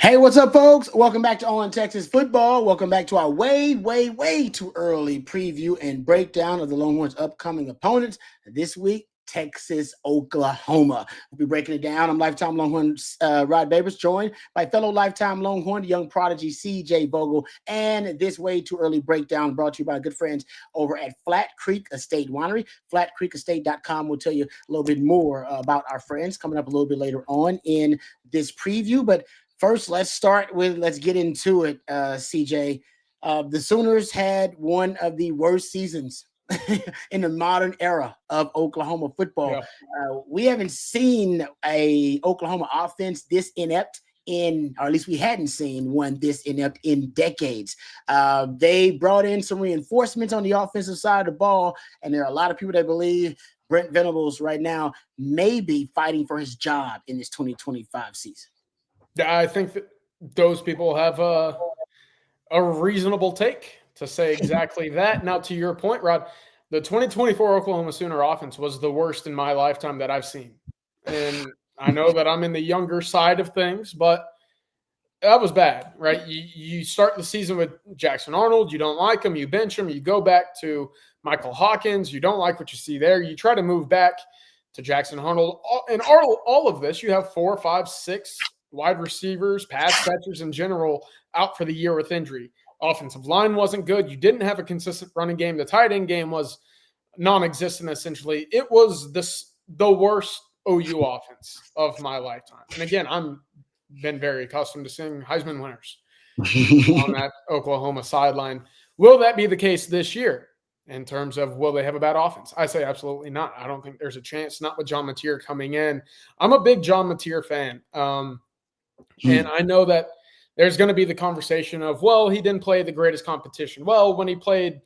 Hey, what's up, folks? Welcome back to On Texas Football. Welcome back to our way too early preview and breakdown of the Longhorns' upcoming opponents this week. Texas, Oklahoma. We'll be breaking it down. I'm lifetime Longhorns Rod Babers, joined by fellow lifetime Longhorn, young prodigy CJ Vogel, and this way too early breakdown brought to you by our good friends over at Flat Creek Estate Winery. FlatCreekEstate.com will tell you a little bit more about our friends coming up a little bit later on in this preview. But first, let's get into it, CJ. The Sooners had one of the worst seasons in the modern era of Oklahoma football. Yeah. We haven't seen a Oklahoma offense this inept or at least we hadn't seen one this inept in decades. They brought in some reinforcements on the offensive side of the ball, and there are a lot of people that believe Brent Venables right now may be fighting for his job in this 2025 season. I think that those people have a reasonable take to say exactly that. Now, to your point, Rod, the 2024 Oklahoma Sooner offense was the worst in my lifetime that I've seen. And I know that I'm in the younger side of things, but that was bad, right? You start the season with Jackson Arnold. You don't like him. You bench him. You go back to Michael Hawkins. You don't like what you see there. You try to move back to Jackson Arnold. And all of this, you have 4, 5, 6 wide receivers, pass catchers in general out for the year with injury. Offensive line wasn't good. You didn't have a consistent running game. The tight end game was non-existent, essentially. It was the worst OU offense of my lifetime. And again, I'm been very accustomed to seeing Heisman winners on that Oklahoma sideline. Will that be the case this year in terms of will they have a bad offense? I say absolutely not. I don't think there's a chance, not with John Mateer coming in. I'm a big John Mateer fan. And I know that there's going to be the conversation of, well, he didn't play the greatest competition. Well, when he played,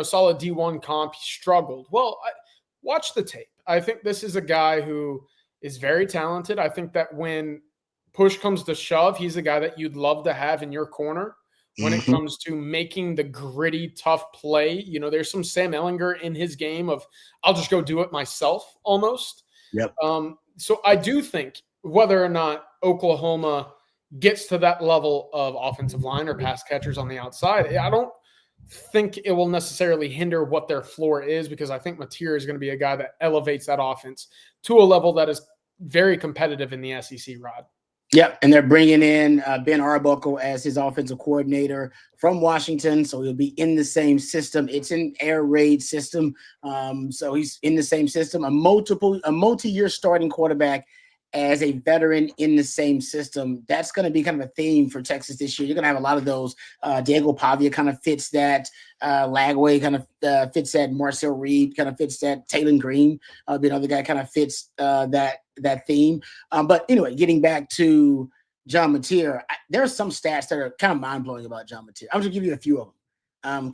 solid D1 comp, he struggled. Well, watch the tape. I think this is a guy who is very talented. I think that when push comes to shove, he's a guy that you'd love to have in your corner when it comes to making the gritty, tough play. There's some Sam Ehlinger in his game of I'll just go do it myself almost. Yep. So I do think whether or not Oklahoma gets to that level of offensive line or pass catchers on the outside, I don't think it will necessarily hinder what their floor is, because I think Mateer is going to be a guy that elevates that offense to a level that is very competitive in the SEC, Rod. Yep, and they're bringing in Ben Arbuckle as his offensive coordinator from Washington, so he'll be in the same system. It's an air raid system, so he's in the same system. A multi-year starting quarterback as a veteran in the same system. That's going to be kind of a theme for Texas this year. You're going to have a lot of those. Diego Pavia kind of fits that. Lagway kind of fits that. Marcel Reed kind of fits that. Taylor Green, the other guy, kind of fits that theme. But anyway, getting back to John Mateer, there are some stats that are kind of mind-blowing about John Mateer. I'm just going to give you a few of them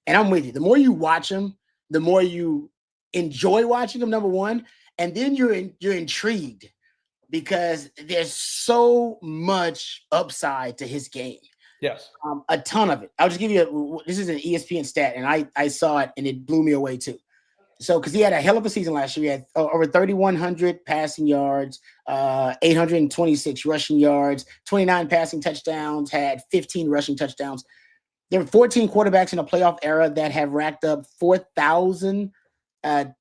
and I'm with you. The more you watch him, the more you enjoy watching him, number one, and then you're intrigued, because there's so much upside to his game. Yes. A ton of it. I'll just give you this is an ESPN stat, and I saw it, and it blew me away too. So, because he had a hell of a season last year. He had over 3,100 passing yards, 826 rushing yards, 29 passing touchdowns, had 15 rushing touchdowns. There are 14 quarterbacks in the playoff era that have racked up 4,000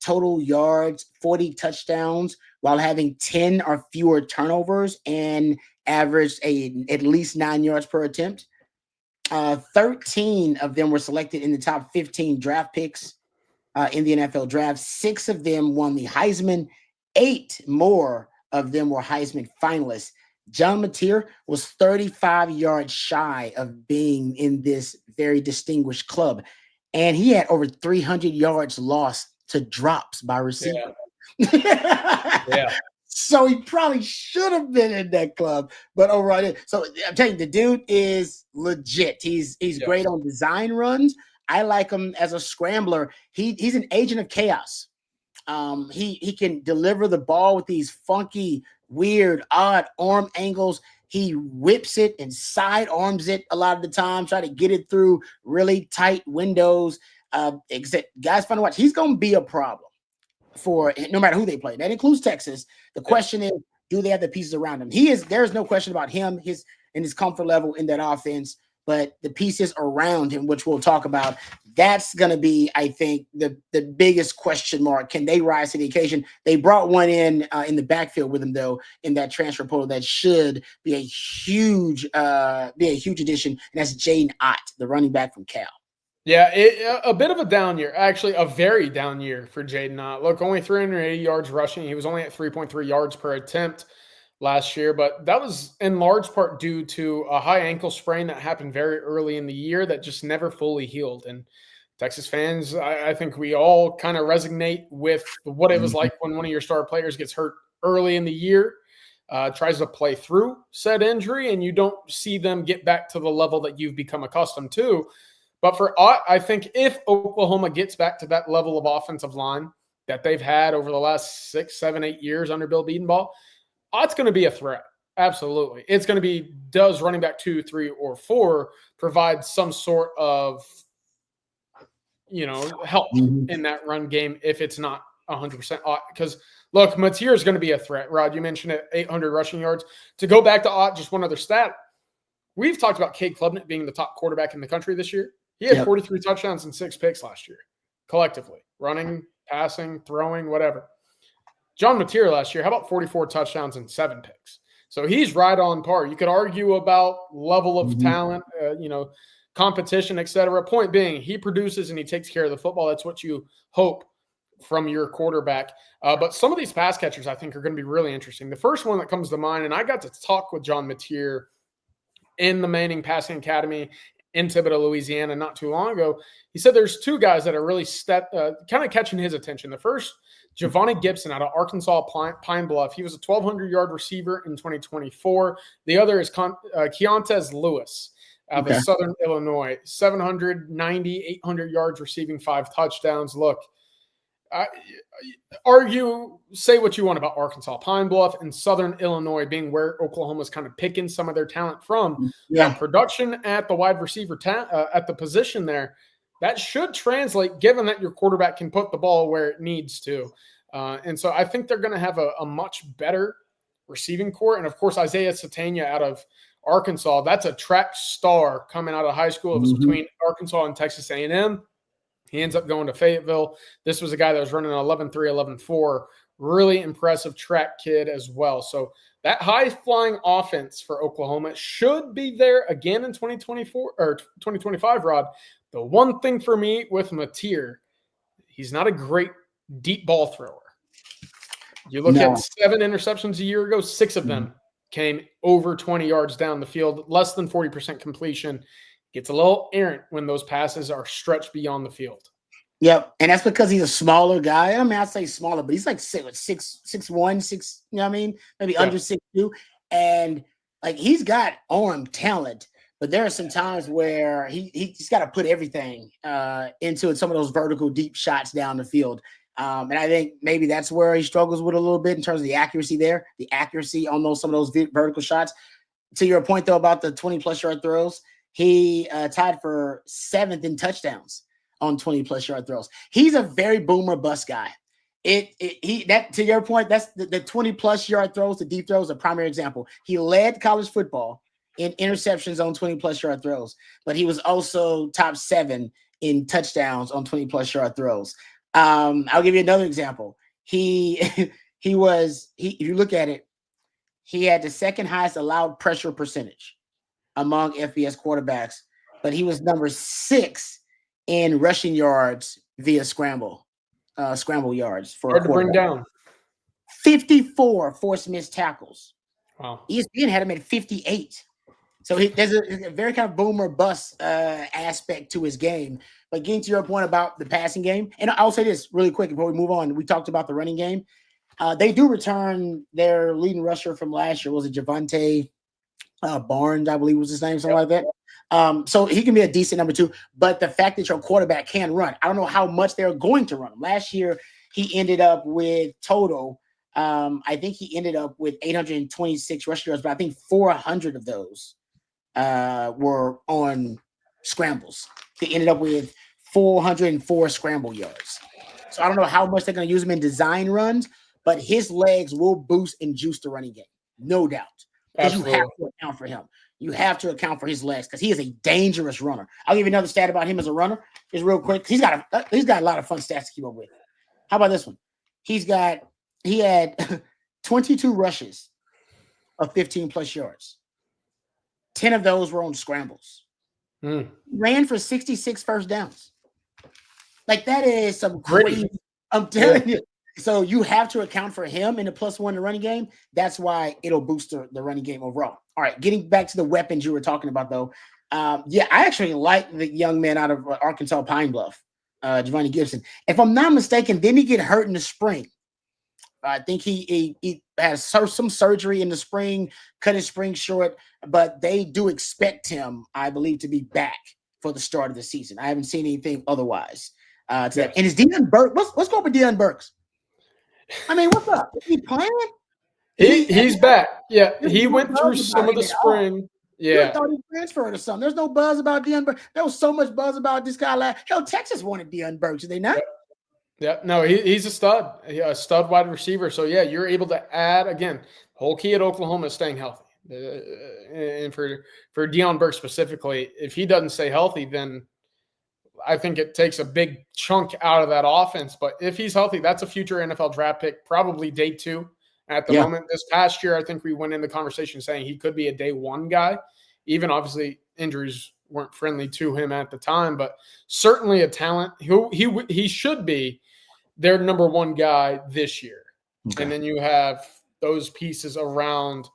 total yards, 40 touchdowns, while having 10 or fewer turnovers and averaged at least 9 yards per attempt. 13 of them were selected in the top 15 draft picks in the NFL draft. 6 of them won the Heisman. 8 more of them were Heisman finalists. John Mateer was 35 yards shy of being in this very distinguished club, and he had over 300 yards lost to drops by receiver. Yeah. So he probably should have been in that club, but overall, so I'm telling you, the dude is legit. He's great on design runs. I like him as a scrambler. He's an agent of chaos. He can deliver the ball with these funky, weird, odd arm angles. He whips it and side arms it a lot of the time, try to get it through really tight windows. Guys, fun to watch. He's going to be a problem for no matter who they play. That includes Texas. The question is, do they have the pieces around him? There's no question about him. and his comfort level in that offense. But the pieces around him, which we'll talk about, that's going to be, I think, the biggest question mark. Can they rise to the occasion? They brought one in the backfield with him, though, in that transfer portal that should be a huge addition, and that's Jaden Ott, the running back from Cal. Yeah, a bit of a down year. Actually, a very down year for Jaden Ott. Look, only 380 yards rushing. He was only at 3.3 yards per attempt last year, but that was in large part due to a high ankle sprain that happened very early in the year that just never fully healed. And Texas fans, I think we all kind of resonate with what it was like when one of your star players gets hurt early in the year, tries to play through said injury, and you don't see them get back to the level that you've become accustomed to. But for Ott, I think if Oklahoma gets back to that level of offensive line that they've had over the last 6, 7, 8 years under Bill Bedenbaugh, Ott's going to be a threat. Absolutely. It's going to be, does running back 2, 3, or 4 provide some sort of, help in that run game if it's not 100% Ott? Because, look, Mateer is going to be a threat. Rod, you mentioned it, 800 rushing yards. To go back to Ott, just one other stat. We've talked about Cade Klubnik being the top quarterback in the country this year. He had 43 touchdowns and 6 picks last year, collectively. Running, passing, throwing, whatever. John Mateer last year, how about 44 touchdowns and 7 picks? So he's right on par. You could argue about level of talent, competition, et cetera. Point being, he produces and he takes care of the football. That's what you hope from your quarterback. But some of these pass catchers, I think, are going to be really interesting. The first one that comes to mind, and I got to talk with John Mateer in the Manning Passing Academy in Thibodaux, Louisiana, not too long ago. He said there's 2 guys that are really kind of catching his attention. The first, Giovanni Gibson out of Arkansas Pine Bluff. He was a 1,200-yard receiver in 2024. The other is Keontez Lewis out of Southern Illinois. 790, 800 yards receiving, 5 touchdowns. Look, say what you want about Arkansas Pine Bluff and Southern Illinois being where Oklahoma's kind of picking some of their talent from. Yeah. Production at the wide receiver at the position there, that should translate given that your quarterback can put the ball where it needs to. And so I think they're going to have a much better receiving core. And, of course, Isaiah Satania out of Arkansas, that's a track star coming out of high school. It was between Arkansas and Texas A&M. He ends up going to Fayetteville. This was a guy that was running an 11.3, 11.4. Really impressive track kid as well. So that high-flying offense for Oklahoma should be there again in 2024 or 2025, Rod. The one thing for me with Mateer, he's not a great deep ball thrower. You look at 7 interceptions a year ago, 6 of them came over 20 yards down the field, less than 40% completion. Gets a little errant when those passes are stretched beyond the field. Yep, and that's because he's a smaller guy. I mean, I'd say smaller, but he's like 6'1", 6. You know what I mean? Maybe under 6'2", and like he's got arm talent. But there are some times where he's got to put everything into it, some of those vertical deep shots down the field. And I think maybe that's where he struggles with a little bit in terms of the accuracy there, the accuracy on some of those vertical shots. To your point, though, about the 20-plus yard throws, he tied for 7th in touchdowns on 20-plus yard throws. He's a very boomer bust guy. To your point, that's the 20-plus yard throws, the deep throws, a primary example. He led college football in interceptions on 20-plus yard throws, but he was also top 7 in touchdowns on 20-plus yard throws. I'll give you another example. If you look at it, he had the 2nd highest allowed pressure percentage among FBS quarterbacks, but he was number 6 in rushing yards via scramble yards for hard to bring down. 54 forced missed tackles. Wow. ESPN had him at 58. So there's a very kind of boomer bust aspect to his game. But getting to your point about the passing game, and I'll say this really quick before we move on. We talked about the running game. They do return their leading rusher from last year. Was it Javante Barnes, I believe was his name, something like that. So he can be a decent number 2. But the fact that your quarterback can run, I don't know how much they're going to run him. Last year, he ended up with total. I think he ended up with 826 rushing yards, but I think 400 of those were on scrambles. He ended up with 404 scramble yards. So I don't know how much they're going to use him in design runs, but his legs will boost and juice the running game, no doubt. Because you have to account for him. you have to account for his legs because he is a dangerous runner. I'll give you another stat about him as a runner, just real quick. He's got a lot of fun stats to keep up with. How about this one? He had 22 rushes of 15 plus yards. 10 of those were on scrambles. Ran for 66 first downs. Like, that is some great. I'm telling you. So you have to account for him in the +1 in the running game. That's why it'll boost the running game overall. All right, getting back to the weapons you were talking about, though. I actually like the young man out of Arkansas Pine Bluff, Giovanni Gibson. If I'm not mistaken, didn't he get hurt in the spring? I think he has some surgery in the spring, cut his spring short, but they do expect him, I believe, to be back for the start of the season. I haven't seen anything otherwise. And is Deion Burke? What's going on with Deion Burks? I mean, what's up? Is he playing? He's back. Yeah, he went through some of the spring. Yeah, I thought he transferred or something. There's no buzz about Deion Burks. There was so much buzz about this guy. Hell, Texas wanted Deion Burks, did they not? Yeah. No, he's a stud wide receiver. So yeah, you're able to add again. Whole key at Oklahoma is staying healthy, and for Deion Burks specifically, if he doesn't stay healthy, then I think it takes a big chunk out of that offense. But if he's healthy, that's a future NFL draft pick, probably day 2 at the moment. This past year, I think we went in the conversation saying he could be a day 1 guy. Even obviously injuries weren't friendly to him at the time, but certainly a talent. He should be their number 1 guy this year. Okay. And then you have those pieces around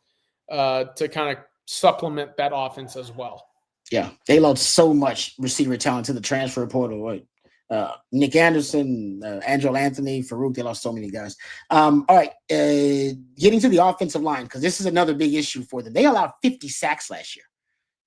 to kind of supplement that offense as well. Yeah, they lost so much receiver talent to the transfer portal. Right? Nick Anderson, Angelo Anthony, Farouk, they lost so many guys. All right, getting to the offensive line, because this is another big issue for them. They allowed 50 sacks last year.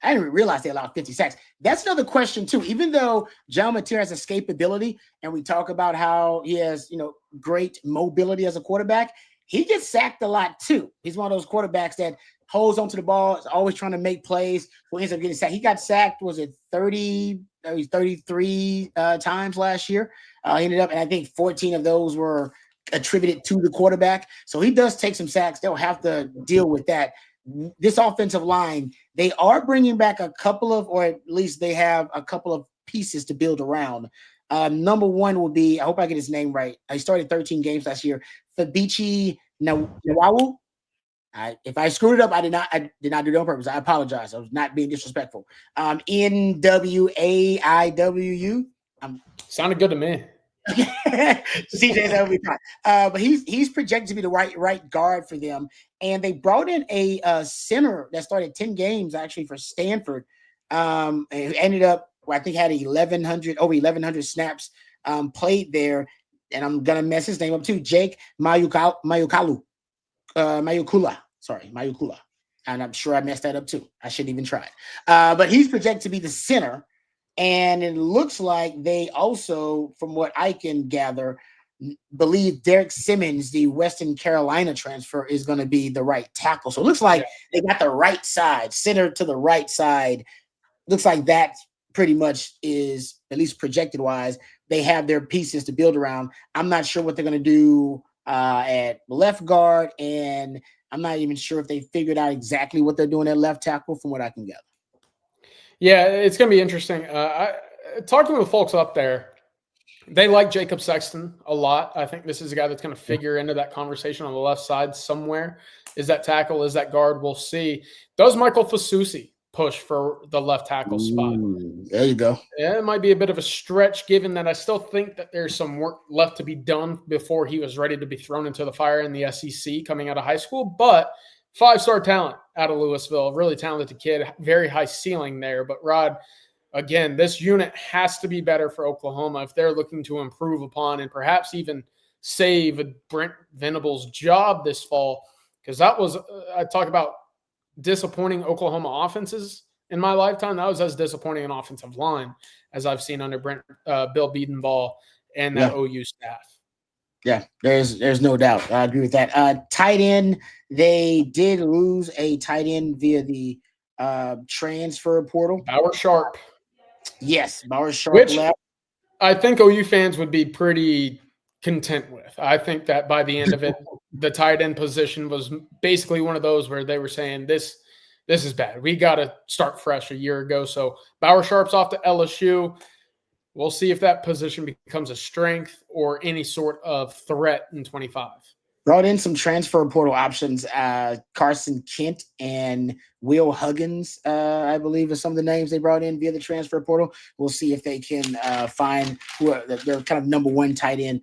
I didn't realize they allowed 50 sacks. That's another question, too. Even though John Mateer has escapability, and we talk about how he has, great mobility as a quarterback, he gets sacked a lot, too. He's one of those quarterbacks that holds onto the ball, is always trying to make plays, who ends up getting sacked. He got sacked, was it 33 times last year? He ended up, and I think 14 of those were attributed to the quarterback. So he does take some sacks. They'll have to deal with that. This offensive line, they are bringing back a couple of, or at least they have a couple of pieces to build around. Number 1 would be, I hope I get his name right. He started 13 games last year. Fabichi Nawawu. If I screwed it up, I did not do it on purpose. I apologize. I was not being disrespectful. Nwaiwu. Sounded good to me. CJ's that'll be fine. But he's projected to be the right guard for them. And they brought in a center that started 10 games actually for Stanford. And ended up, I think, had over 1,100 snaps played there. And I'm gonna mess his name up too. Jake Mayukula. And I'm sure I messed that up too. I shouldn't even try it. But he's projected to be the center. And it looks like they also, from what I can gather, believe Derek Simmons, the Western Carolina transfer, is going to be the right tackle. So it looks like they got the right side, center to the right side. Looks like that pretty much is, at least projected wise, they have their pieces to build around. I'm not sure what they're going to do at left guard, and I'm not even sure if they figured out exactly what they're doing at left tackle from what I can gather. Yeah, it's going to be interesting. Talking with folks up there, they like Jacob Sexton a lot. I think this is a guy that's going to figure into that conversation on the left side somewhere. Is that tackle? Is that guard? We'll see. Does Michael Fasusi push for the left tackle spot? There you go. Yeah, it might be a bit of a stretch, given that I still think that there's some work left to be done before he was ready to be thrown into the fire in the SEC coming out of high school. But 5-star talent out of Louisville, really talented kid, very high ceiling there. But Rod, again, this unit has to be better for Oklahoma if they're looking to improve upon and perhaps even save Brent Venables' job this fall. Because that was, I talk about disappointing Oklahoma offenses in my lifetime. That was as disappointing an offensive line as I've seen under Bill Bedenbaugh and that OU staff. Yeah, there's no doubt. I agree with that. Tight end, they did lose a tight end via the transfer portal. Bauer Sharp. Yes, Bauer Sharp Which left. I think OU fans would be pretty content with. I think that by the end of it, the tight end position was basically one of those where they were saying this this is bad. We got to start fresh a year ago. So Bauer Sharp's off to LSU. We'll see if that position becomes a strength or any sort of threat in 25. Brought in some transfer portal options. Carson Kent and Will Huggins, I believe, are some of the names they brought in via the transfer portal. We'll see if they can find who are their kind of number one tight end.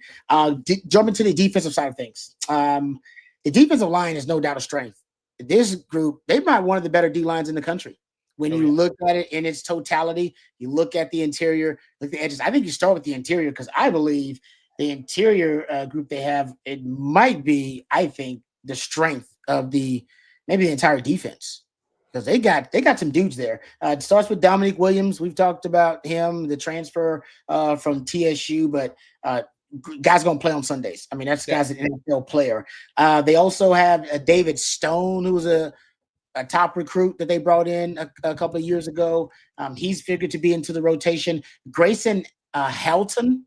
Jumping to the defensive side of things. The defensive line is no doubt a strength. This group, they might one of the better D lines in the country. When you look at it in its totality, you look at the interior, look at the edges. I think you start with the interior because I believe the interior group they have, it might be, I think, the strength of maybe the entire defense because they got some dudes there. It starts with Dominique Williams. We've talked about him, the transfer from TSU, but guy's going to play on Sundays. I mean, guy's an NFL player. They also have David Stone, who was a top recruit that they brought in a couple of years ago. He's figured to be into the rotation. Grayson Halton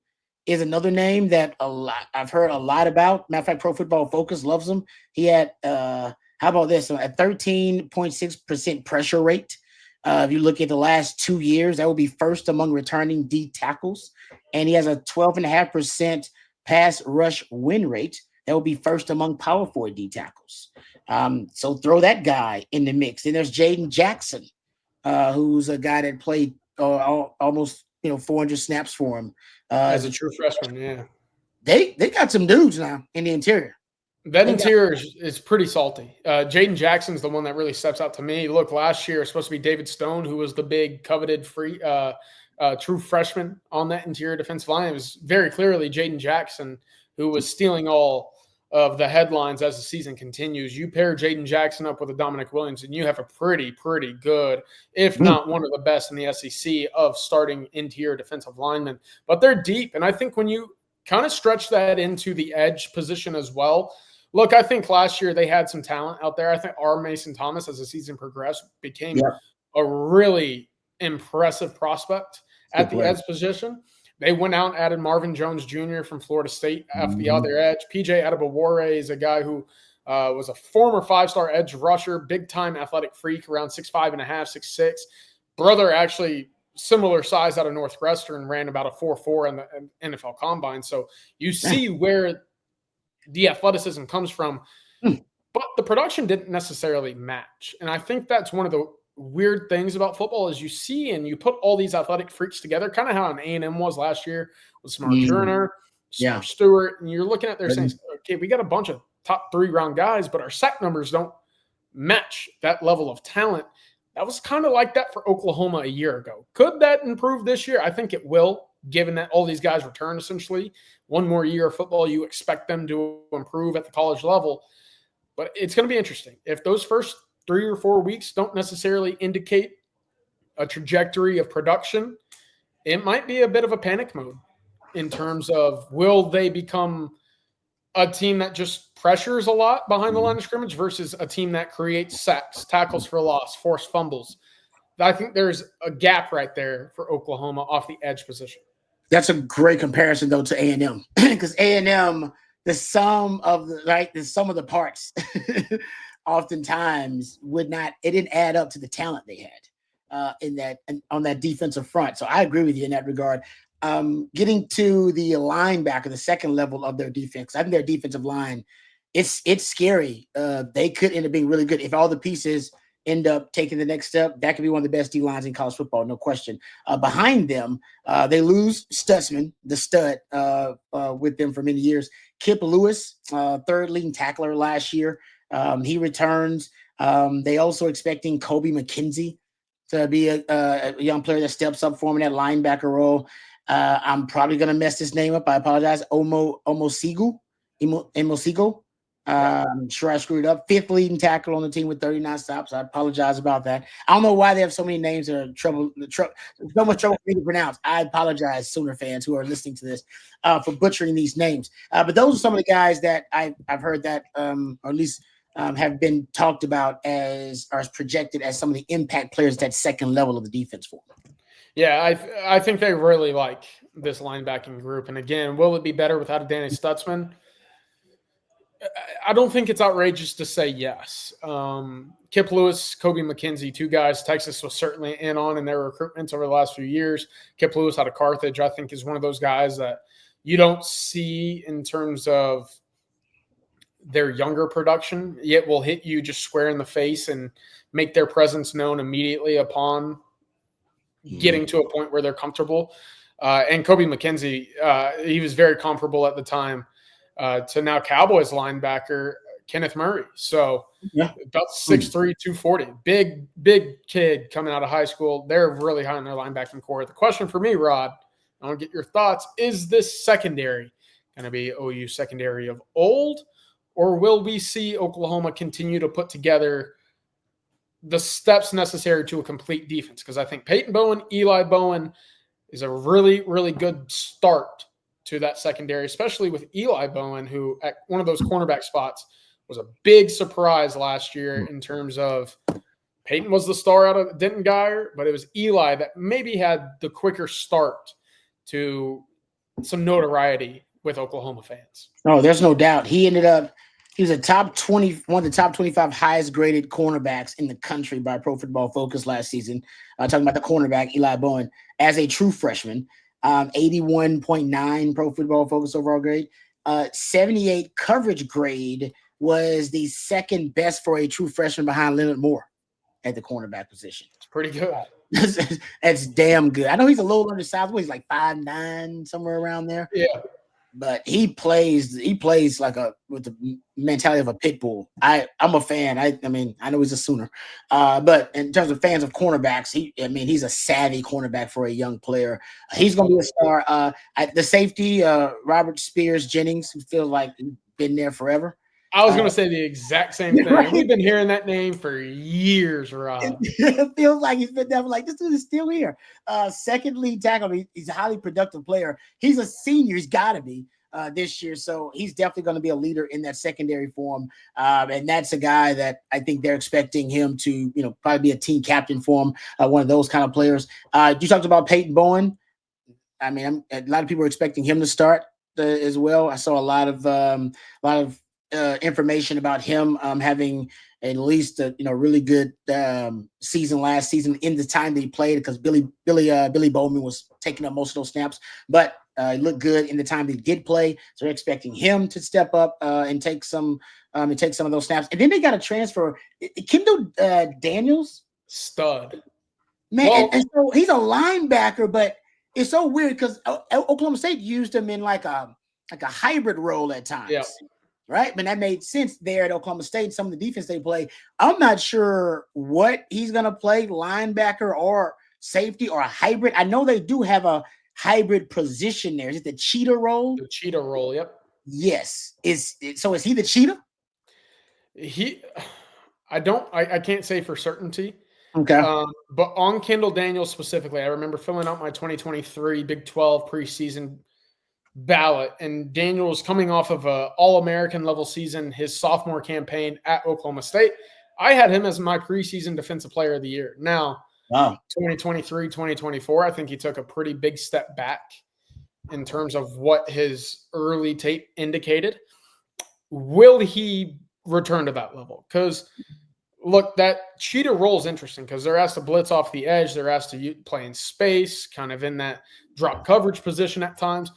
is another name that I've heard a lot about. Matter of fact, Pro Football Focus loves him. He had how about this? A 13.6% pressure rate. If you look at the last 2 years, that would be first among returning D tackles. And he has a 12.5% pass rush win rate. That would be first among power forward D tackles. So throw that guy in the mix. And there's Jaden Jackson, who's a guy that played almost 400 snaps for him as a true freshman. Yeah, they got some dudes now in the interior. That interior is pretty salty. Jaden Jackson's the one that really steps out to me. Look, last year it was supposed to be David Stone, who was the big coveted free true freshman on that interior defensive line. It was very clearly Jaden Jackson who was stealing all of the headlines as the season continues. You pair Jaden Jackson up with a Dominic Williams, and you have a pretty good, if not one of the best in the SEC of starting interior defensive linemen. But they're deep, and I think when you kind of stretch that into the edge position as well, look, I think last year they had some talent out there. I think R. Mason Thomas, as the season progressed, became a really impressive prospect at the edge position. They went out and added Marvin Jones Jr. from Florida State off the other edge. PJ Adebawore is a guy who was a former five-star edge rusher, big-time athletic freak, around 6'5.5", 6'6". Brother actually similar size out of Northwestern, ran about a 4.4 in the NFL Combine. So you see where the athleticism comes from, but the production didn't necessarily match. And I think that's one of the weird things about football is you see and you put all these athletic freaks together, kind of how an A&M was last year with Smart Turner, Smart Stewart, and you're looking at there saying, okay, we got a bunch of top 3 round guys, but our sack numbers don't match that level of talent. That was kind of like that for Oklahoma a year ago. Could that improve this year? I think it will, given that all these guys return essentially. One more year of football, you expect them to improve at the college level. But it's going to be interesting. If those first 3 or 4 weeks don't necessarily indicate a trajectory of production, it might be a bit of a panic mode in terms of will they become a team that just pressures a lot behind the line of scrimmage versus a team that creates sacks, tackles for loss, forced fumbles. I think there's a gap right there for Oklahoma off the edge position. That's a great comparison, though, to A&M because A&M, the sum of the parts oftentimes it didn't add up to the talent they had on that defensive front. So I agree with you in that regard. Getting to the linebacker, the second level of their defense, I think their defensive line, it's scary. They could end up being really good if all the pieces end up taking the next step. That could be one of the best D lines in college football, no question. Behind them, they lose Stutzman, the stud, with them for many years. Kip Lewis, third leading tackler last year. He returns. They also expecting Kobe McKenzie to be a young player that steps up for him in that linebacker role. I'm probably going to mess this name up. I apologize. Omosigo. I'm sure I screwed up. 5th leading tackle on the team with 39 stops. I apologize about that. I don't know why they have so many names that are so much trouble for me to pronounce. I apologize, Sooner fans who are listening to this, for butchering these names. But those are some of the guys that I've heard that, or at least have been talked about as projected as some of the impact players at that second level of the defense for them. Yeah, I think they really like this linebacking group. And again, will it be better without a Danny Stutzman? I don't think it's outrageous to say yes. Kip Lewis, Kobe McKenzie, two guys Texas was certainly in on in their recruitments over the last few years. Kip Lewis out of Carthage, I think, is one of those guys that you don't see in terms of their younger production, yet will hit you just square in the face and make their presence known immediately upon getting to a point where they're comfortable. And Kobe McKenzie, he was very comparable at the time to now Cowboys linebacker Kenneth Murray. So about 6'3", 240. Big kid coming out of high school. They're really high in their linebacking core. The question for me, Rod, I want to get your thoughts. Is this secondary going to be OU secondary of old, or will we see Oklahoma continue to put together the steps necessary to a complete defense? Because I think Peyton Bowen, Eli Bowen is a really, really good start to that secondary, especially with Eli Bowen, who at one of those cornerback spots was a big surprise last year in terms of Peyton was the star out of Denton Geyer, but it was Eli that maybe had the quicker start to some notoriety with Oklahoma fans. Oh, there's no doubt. He was a top 20, one of the top 25 highest graded cornerbacks in the country by Pro Football Focus last season. Talking about the cornerback, Eli Bowen, as a true freshman, 81.9 Pro Football Focus overall grade. 78 coverage grade, was the second best for a true freshman behind Leonard Moore at the cornerback position. It's pretty good. That's damn good. I know he's a little undersized. He's like 5'9", somewhere around there. Yeah. But he plays like with the mentality of a pit bull. I'm a fan. I mean, I know he's a Sooner. But in terms of fans of cornerbacks, he's a savvy cornerback for a young player. He's going to be a star. The safety, Robert Spears Jennings, who feels like he's been there forever. I was going to say the exact same thing. Right? We've been hearing that name for years, Rob. It feels like he's been there. Like, this dude is still here. Second lead tackle. He's a highly productive player. He's a senior. He's got to be this year. So he's definitely going to be a leader in that secondary form. And that's a guy that I think they're expecting him to, probably be a team captain for him. One of those kind of players. You talked about Peyton Bowen. I mean, a lot of people are expecting him to start as well. I saw a lot of information about him having at least a really good season last season in the time that he played, because Billy Bowman was taking up most of those snaps, but he looked good in the time that he did play. So they're expecting him to step up and take some of those snaps. And then they got a transfer, Kendall Daniels, stud man, well, and so he's a linebacker, but it's so weird because Oklahoma State used him in like a hybrid role at times. Yeah. Right. But that made sense there at Oklahoma State. Some of the defense they play. I'm not sure what he's going to play, linebacker or safety or a hybrid. I know they do have a hybrid position there. Is it the cheetah role? The cheetah role. Yep. Yes. Is he the cheetah? I can't say for certainty. Okay. But on Kendall Daniels specifically, I remember filling out my 2023 Big 12 preseason ballot, and Daniel was coming off of a All-American level season, his sophomore campaign at Oklahoma State. I had him as my preseason defensive player of the year. Now, 2023, 2024, I think he took a pretty big step back in terms of what his early tape indicated. Will he return to that level? Because, look, that cheetah role is interesting because they're asked to blitz off the edge. They're asked to play in space, kind of in that drop coverage position at times.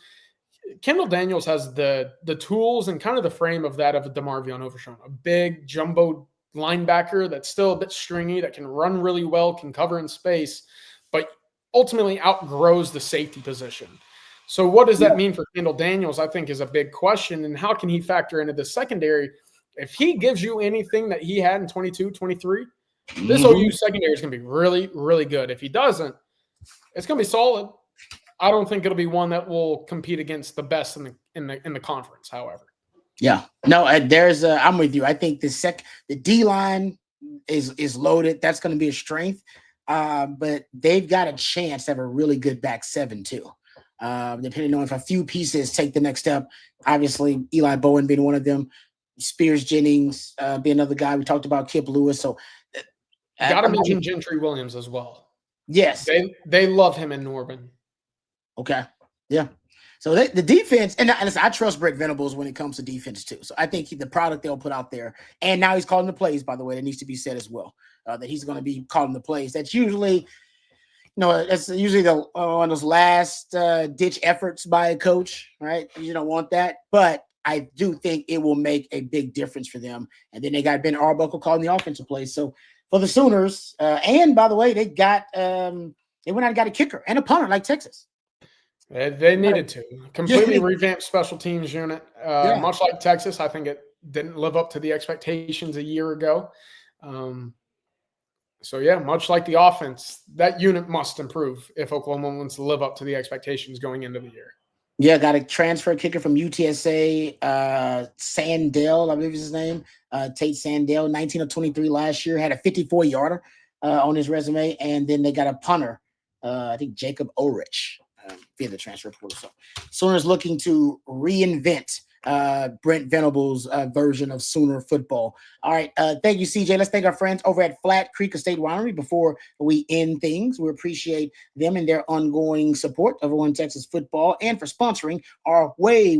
Kendall Daniels has the tools and kind of the frame of that of a DeMarvion Overshown, a big jumbo linebacker that's still a bit stringy, that can run really well, can cover in space, but ultimately outgrows the safety position. So what does that mean for Kendall Daniels, I think, is a big question. And how can he factor into the secondary? If he gives you anything that he had in 22, 23, this OU secondary is going to be really, really good. If he doesn't, it's going to be solid. I don't think it'll be one that will compete against the best in the conference, however. Yeah. No, I'm with you. I think the D-line is loaded. That's going to be a strength. But they've got a chance to have a really good back seven too. Depending on if a few pieces take the next step. Obviously, Eli Bowen being one of them, Spears Jennings being another guy. We talked about Kip Lewis. So got to mention Gentry Williams as well. Yes. They love him in Norman. Okay. Yeah. So the defense, and listen, I trust Brent Venables when it comes to defense too. So I think the product they'll put out there, and now he's calling the plays, by the way, that needs to be said as well, that he's going to be calling the plays. That's usually, that's usually one of those last ditch efforts by a coach, right? You don't want that, but I do think it will make a big difference for them. And then they got Ben Arbuckle calling the offensive plays. So for the Sooners, and by the way, they went out and got a kicker and a punter like Texas. They needed to completely revamp special teams unit. Much like Texas, I think it didn't live up to the expectations a year ago. So, yeah, much like the offense, that unit must improve if Oklahoma wants to live up to the expectations going into the year. Yeah, got a transfer kicker from UTSA, Sandell, I believe is his name, Tate Sandell, 19 of 23 last year, had a 54-yarder on his resume, and then they got a punter, I think Jacob Orich, via the transfer portal. So Sooners looking to reinvent Brent Venables' version of Sooner football. All right. Thank you, CJ. Let's thank our friends over at Flat Creek Estate Winery before we end things. We appreciate them and their ongoing support of On Texas football and for sponsoring our way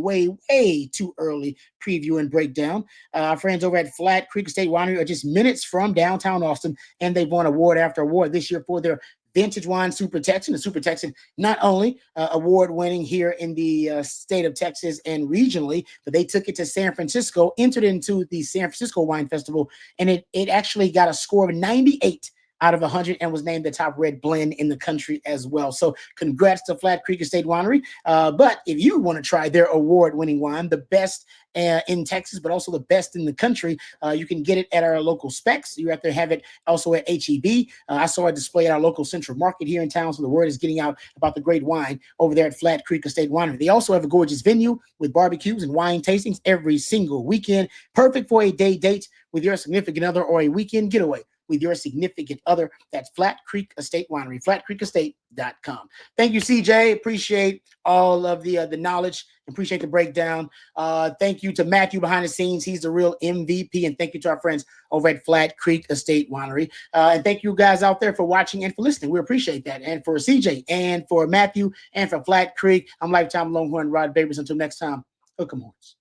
too early preview and breakdown. Our friends over at Flat Creek Estate Winery are just minutes from downtown Austin, and they've won award after award this year for their Vintage Wine Super Texan. The Super Texan, not only award-winning here in the state of Texas and regionally, but they took it to San Francisco, entered into the San Francisco Wine Festival, and it actually got a score of 98 out of 100 and was named the top red blend in the country as well. So congrats to Flat Creek Estate Winery. But if you want to try their award-winning wine, the best in Texas, but also the best in the country, you can get it at our local Specs. You have to have it also at HEB. I saw a display at our local Central Market here in town, so the word is getting out about the great wine over there at Flat Creek Estate Winery. They also have a gorgeous venue with barbecues and wine tastings every single weekend, perfect for a day date with your significant other or a weekend getaway with your significant other. That's Flat Creek Estate Winery, flatcreekestate.com. Thank you, CJ. Appreciate all of the knowledge. Appreciate the breakdown. Thank you to Matthew behind the scenes. He's the real MVP. And thank you to our friends over at Flat Creek Estate Winery. And thank you guys out there for watching and for listening. We appreciate that. And for CJ and for Matthew and for Flat Creek, I'm lifetime Longhorn Rod Babers. Until next time, hook 'em horns.